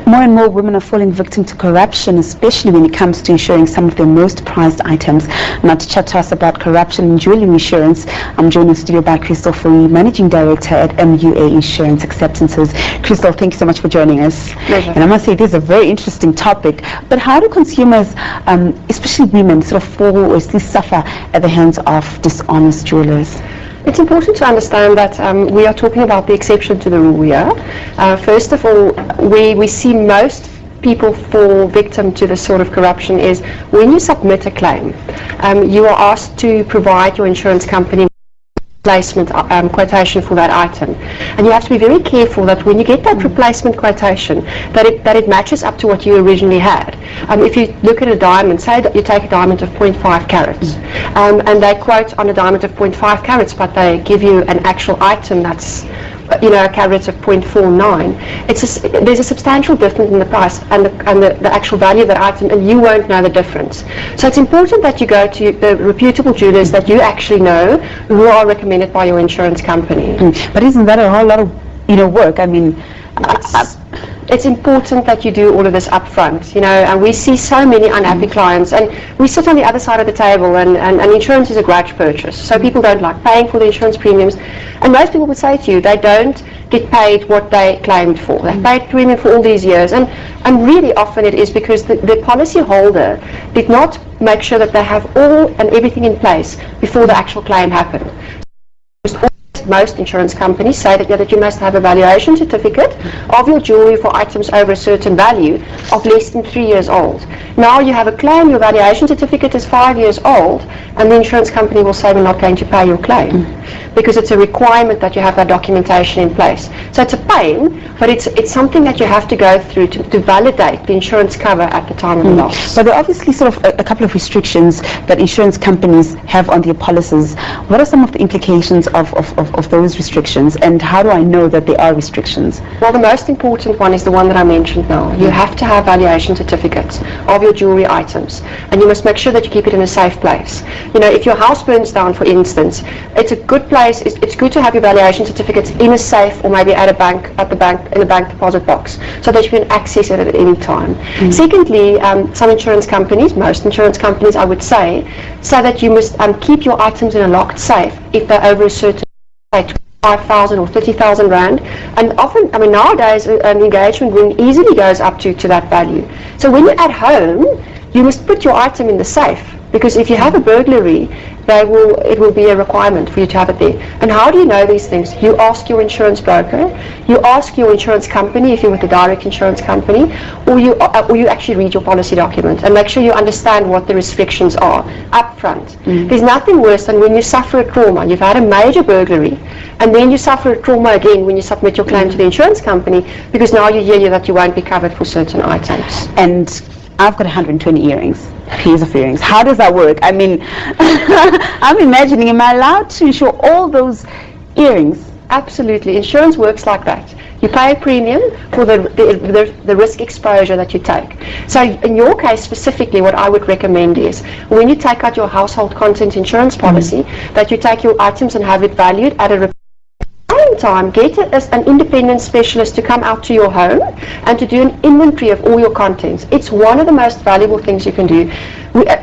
More and more women are falling victim to corruption, especially when it comes to insuring some of their most prized items. Now, to chat to us about corruption in jewelry insurance, I'm joined in studio by Crystal Fourie, Managing Director at MUA Insurance Acceptances. Crystal, thank you so much for joining us. Pleasure. And I must say, this is a very interesting topic. But how do consumers, especially women, sort of fall or at least suffer at the hands of dishonest jewelers? It's important to understand that we are talking about the exception to the rule here. First of all, we see most people fall victim to this sort of corruption is when you submit a claim, you are asked to provide your insurance company replacement quotation for that item, and you have to be very careful that when you get that replacement quotation that it matches up to what you originally had. If you look at a diamond, say that you take a diamond of 0.5 carats, and they quote on a diamond of 0.5 carats, but they give you an actual item that's a carat of 0.49, there's a substantial difference in the price and the actual value of that item, and you won't know the difference. So it's important that you go to the reputable jewelers that you actually know, who are recommended by your insurance company. But isn't that a whole lot of work? I mean, it's important that you do all of this up front, and we see so many unhappy clients, and we sit on the other side of the table, and insurance is a grudge purchase, so people don't like paying for the insurance premiums, and most people would say to you they don't get paid what they claimed for. They've paid premium for all these years, and really often it is because the policy holder did not make sure that they have all and everything in place before the actual claim happened. Most insurance companies say that you must have a valuation certificate of your jewelry for items over a certain value of less than 3 years old. Now you have a claim, your valuation certificate is 5 years old, and the insurance company will say we're not going to pay your claim because it's a requirement that you have that documentation in place. So it's a pain, but it's something that you have to go through to validate the insurance cover at the time of the loss. But there are obviously sort of a couple of restrictions that insurance companies have on their policies. What are some of the implications of those restrictions, and how do I know that there are restrictions? Well, the most important one is the one that I mentioned now. You have to have valuation certificates of your jewelry items, and you must make sure that you keep it in a safe place. If your house burns down, for instance, it's a good place. It's good to have your valuation certificates in a safe, or maybe at a bank, in a bank deposit box, so that you can access it at any time. Secondly, some insurance companies, most insurance companies, I would say that you must keep your items in a locked safe if they're over a certain, say, 5,000 or 30,000 rand, and often, nowadays an engagement ring easily goes up to that value. So when you're at home, you must put your item in the safe, because if you have a burglary, it will be a requirement for you to have it there. And how do you know these things? You ask your insurance broker, you ask your insurance company if you're with a direct insurance company, or you actually read your policy document and make sure you understand what the restrictions are up front. There's nothing worse than when you suffer a trauma. You've had a major burglary, and then you suffer a trauma again when you submit your claim to the insurance company, because now you hear that you won't be covered for certain items. And I've got 120 pairs of earrings. How does that work? I mean, I'm imagining, am I allowed to insure all those earrings? Absolutely. Insurance works like that. You pay a premium for the risk exposure that you take. So in your case specifically, what I would recommend is when you take out your household content insurance policy, that you take your items and have it valued at a time, get an independent specialist to come out to your home and to do an inventory of all your contents. It's one of the most valuable things you can do.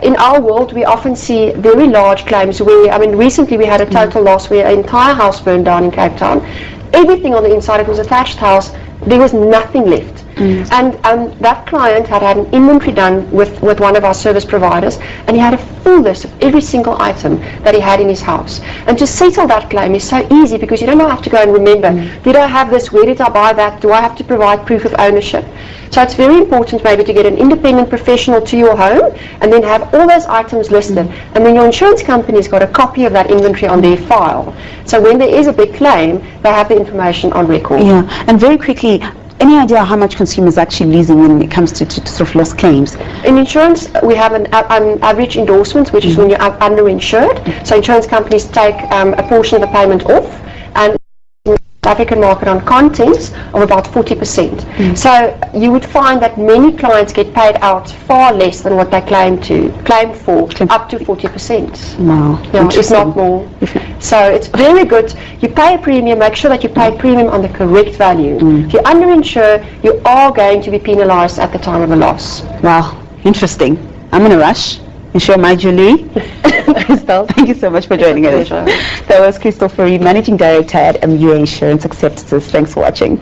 In our world, we often see very large claims where, recently we had a total loss where an entire house burned down in Cape Town. Everything on the inside, it was a thatched house, there was nothing left. And that client had an inventory done with one of our service providers, and he had a full list of every single item that he had in his house. And to settle that claim is so easy, because you don't have to go and remember, did I have this, where did I buy that, do I have to provide proof of ownership? So it's very important maybe to get an independent professional to your home and then have all those items listed. And then your insurance company's got a copy of that inventory on their file. So when there is a big claim, they have the information on record. Yeah, and very quickly, any idea how much consumers are actually losing when it comes to sort of lost claims? In insurance, we have an average endorsement, which is when you're underinsured. So insurance companies take a portion of the payment off, and African market on contents of about 40%. So you would find that many clients get paid out far less than what they claim for, up to 40%. Wow. Yeah, if not more. So it's very good. You pay a premium, make sure that you pay a premium on the correct value. If you underinsure, you are going to be penalized at the time of a loss. Wow, interesting. I'm going to rush. Insure my Julie. Crystal, thank you so much for joining us. That was Crystal Fourie, Managing Director at MUA Insurance Acceptances. Thanks for watching.